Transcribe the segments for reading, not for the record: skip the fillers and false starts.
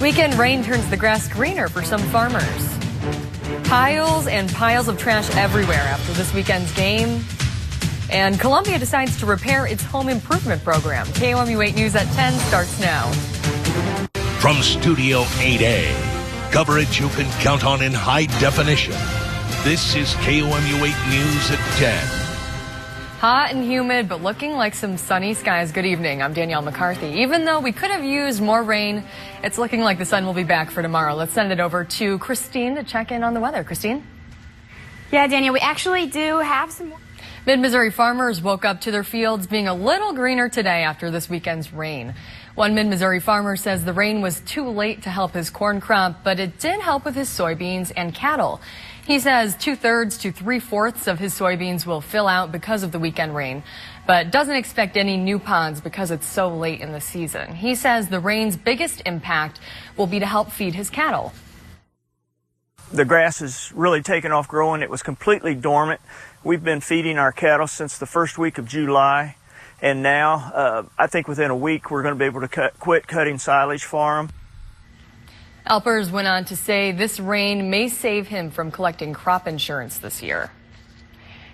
Weekend rain turns the grass greener for some farmers. Piles and piles of trash everywhere after this weekend's game. And Columbia decides to repair its home improvement program. KOMU 8 News at 10 starts now. From Studio 8A, coverage you can count on in high definition. This is KOMU 8 News at 10. Hot and humid, but looking like some sunny skies. Good evening. I'm Danielle McCarthy. Even though we could have used more rain, it's looking like the sun will be back for tomorrow. Let's send it over to Christine to check in on the weather. Christine? Yeah, Danielle, we actually do have some more. Mid-Missouri farmers woke up to their fields being a little greener today after this weekend's rain. One Mid-Missouri farmer says the rain was too late to help his corn crop, but it did help with his soybeans and cattle. He says 2/3 to 3/4 of his soybeans will fill out because of the weekend rain, but doesn't expect any new ponds because it's so late in the season. He says the rain's biggest impact will be to help feed his cattle. The grass has really taken off growing. It was completely dormant. We've been feeding our cattle since the first week of July, and now I think within a week we're going to be able to quit cutting silage for them. Alpers went on to say this rain may save him from collecting crop insurance this year.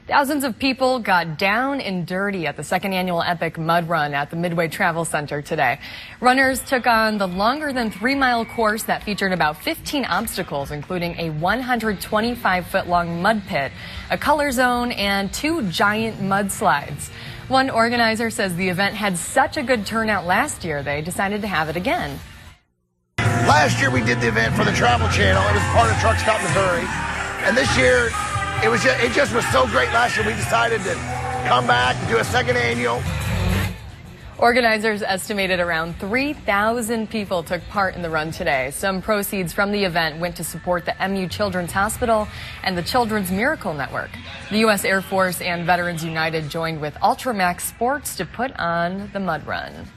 Thousands of people got down and dirty at the second annual Epic Mud Run at the Midway Travel Center today. Runners took on the longer than 3-mile course that featured about 15 obstacles, including a 125-foot-long mud pit, a color zone, and 2 giant mudslides. One organizer says the event had such a good turnout last year, they decided to have it again. Last year we did the event for the Travel Channel. It was part of Truck Stop Missouri. And this year, it just was so great last year, we decided to come back and do a second annual. Organizers estimated around 3,000 people took part in the run today. Some proceeds from the event went to support the MU Children's Hospital and the Children's Miracle Network. The U.S. Air Force and Veterans United joined with Ultramax Sports to put on the Mud Run.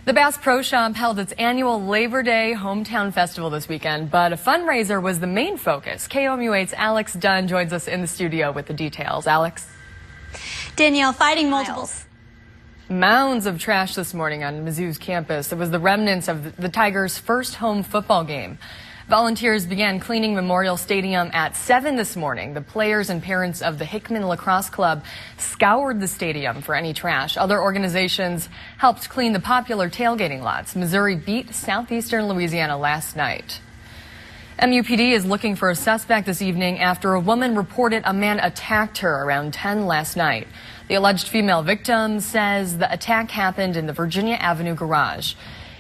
The Bass Pro Shop held its annual Labor Day Hometown Festival this weekend, but a fundraiser was the main focus. KOMU 8's Alex Dunn joins us in the studio with the details. Alex? Danielle, fighting multiples. Mounds of trash this morning on Mizzou's campus. It was the remnants of the Tigers' first home football game. Volunteers began cleaning Memorial Stadium at 7 this morning. The players and parents of the Hickman Lacrosse Club scoured the stadium for any trash. Other organizations helped clean the popular tailgating lots. Missouri beat Southeastern Louisiana last night. MUPD is looking for a suspect this evening after a woman reported a man attacked her around 10 last night. The alleged female victim says the attack happened in the Virginia Avenue garage.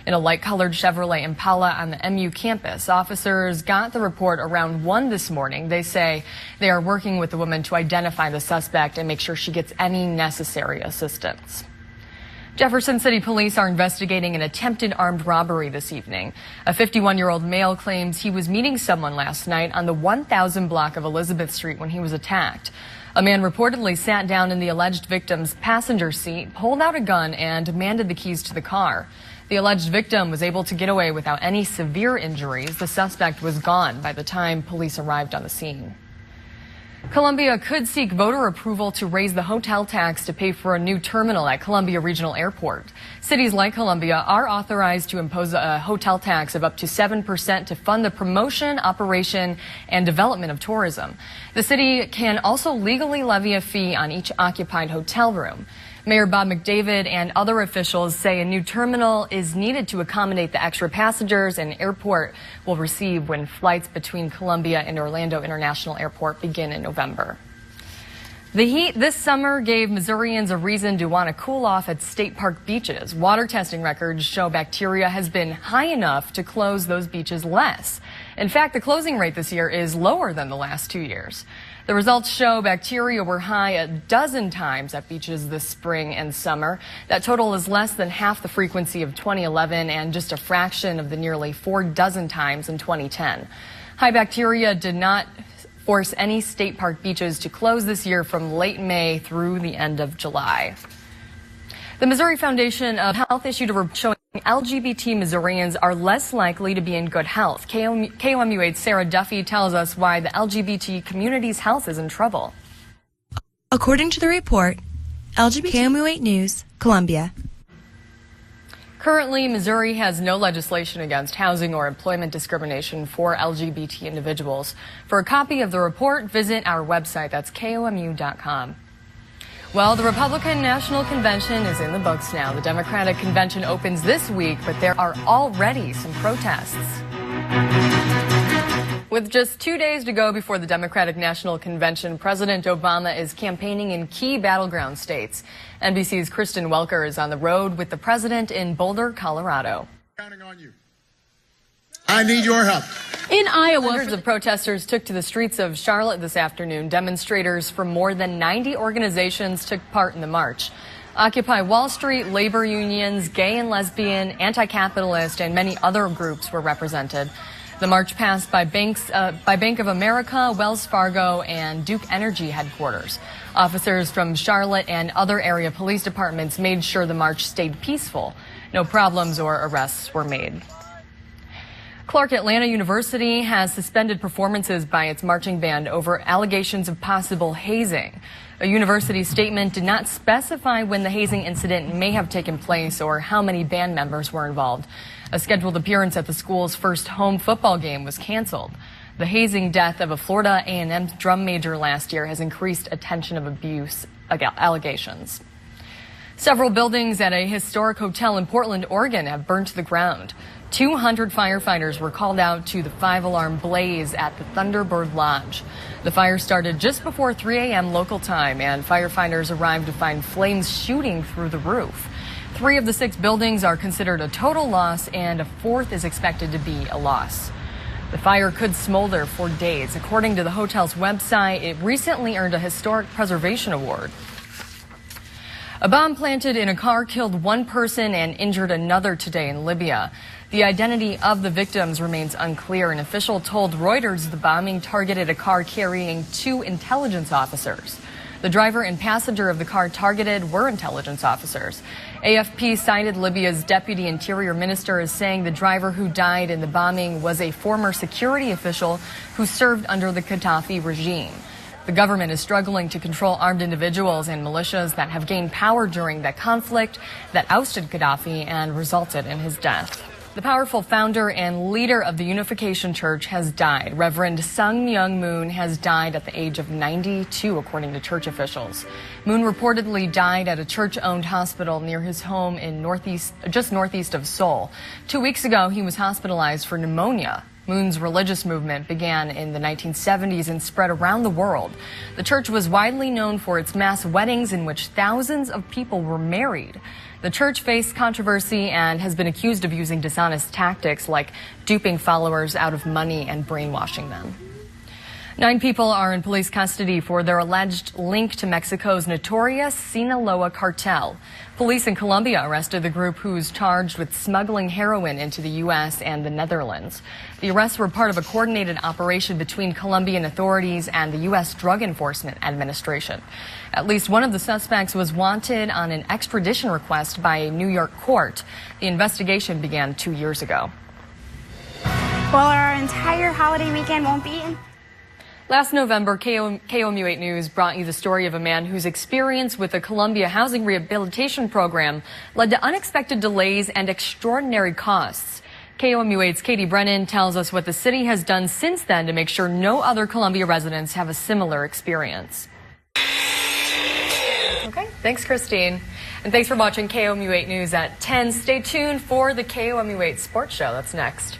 In a light-colored Chevrolet Impala on the MU campus, officers got the report around 1 this morning. They say they are working with the woman to identify the suspect and make sure she gets any necessary assistance. Jefferson City Police are investigating an attempted armed robbery this evening. A 51-year-old male claims he was meeting someone last night on the 1000 block of Elizabeth Street when he was attacked. A man reportedly sat down in the alleged victim's passenger seat, pulled out a gun, and demanded the keys to the car. The alleged victim was able to get away without any severe injuries. The suspect was gone by the time police arrived on the scene. Columbia could seek voter approval to raise the hotel tax to pay for a new terminal at Columbia Regional Airport. Cities like Columbia are authorized to impose a hotel tax of up to 7% to fund the promotion, operation, and development of tourism. The city can also legally levy a fee on each occupied hotel room. Mayor Bob McDavid and other officials say a new terminal is needed to accommodate the extra passengers an airport will receive when flights between Columbia and Orlando International Airport begin in November. The heat this summer gave Missourians a reason to want to cool off at state park beaches. Water testing records show bacteria has been high enough to close those beaches less. In fact, the closing rate this year is lower than the last 2 years. The results show bacteria were high a dozen times at beaches this spring and summer. That total is less than half the frequency of 2011 and just a fraction of the nearly 4 dozen times in 2010. High bacteria did not force any state park beaches to close this year from late May through the end of July. The Missouri Foundation of Health issued a report showing LGBT Missourians are less likely to be in good health. KOMU 8's Sarah Duffy tells us why the LGBT community's health is in trouble. According to the report, KOMU 8 News, Columbia. Currently, Missouri has no legislation against housing or employment discrimination for LGBT individuals. For a copy of the report, visit our website. That's KOMU.com. Well, the Republican National Convention is in the books now. The Democratic Convention opens this week, but there are already some protests. With just 2 days to go before the Democratic National Convention, President Obama is campaigning in key battleground states. NBC's Kristen Welker is on the road with the president in Boulder, Colorado. Counting on you. I need your help. In Iowa, hundreds of protesters took to the streets of Charlotte this afternoon. Demonstrators from more than 90 organizations took part in the march. Occupy Wall Street, labor unions, gay and lesbian, anti-capitalist, and many other groups were represented. The march passed by Bank of America, Wells Fargo, and Duke Energy headquarters. Officers from Charlotte and other area police departments made sure the march stayed peaceful. No problems or arrests were made. Clark Atlanta University has suspended performances by its marching band over allegations of possible hazing. A university statement did not specify when the hazing incident may have taken place or how many band members were involved. A scheduled appearance at the school's first home football game was canceled. The hazing death of a Florida A&M drum major last year has increased attention of abuse allegations. Several buildings at a historic hotel in Portland, Oregon have burned to the ground. 200 firefighters were called out to the 5-alarm blaze at the Thunderbird Lodge. The fire started just before 3 a.m. local time, and firefighters arrived to find flames shooting through the roof. 3 of the 6 buildings are considered a total loss, and a 4th is expected to be a loss. The fire could smolder for days. According to the hotel's website, it recently earned a Historic Preservation Award. A bomb planted in a car killed 1 person and injured another today in Libya. The identity of the victims remains unclear. An official told Reuters the bombing targeted a car carrying 2 intelligence officers. The driver and passenger of the car targeted were intelligence officers. AFP cited Libya's deputy interior minister as saying the driver who died in the bombing was a former security official who served under the Gaddafi regime. The government is struggling to control armed individuals and militias that have gained power during the conflict that ousted Gaddafi and resulted in his death. The powerful founder and leader of the Unification Church has died. Reverend Sung Myung Moon has died at the age of 92, according to church officials. Moon reportedly died at a church-owned hospital near his home in just northeast of Seoul. 2 weeks ago, he was hospitalized for pneumonia. Moon's religious movement began in the 1970s and spread around the world. The church was widely known for its mass weddings in which thousands of people were married. The church faced controversy and has been accused of using dishonest tactics like duping followers out of money and brainwashing them. 9 people are in police custody for their alleged link to Mexico's notorious Sinaloa cartel. Police in Colombia arrested the group who's charged with smuggling heroin into the U.S. and the Netherlands. The arrests were part of a coordinated operation between Colombian authorities and the U.S. Drug Enforcement Administration. At least one of the suspects was wanted on an extradition request by a New York court. The investigation began 2 years ago. Well, our entire holiday weekend won't be in. Last November, KOMU 8 News brought you the story of a man whose experience with the Columbia Housing Rehabilitation Program led to unexpected delays and extraordinary costs. KOMU 8's Katie Brennan tells us what the city has done since then to make sure no other Columbia residents have a similar experience. Okay, thanks, Christine. And thanks for watching KOMU 8 News at 10. Stay tuned for the KOMU 8 Sports Show. That's next.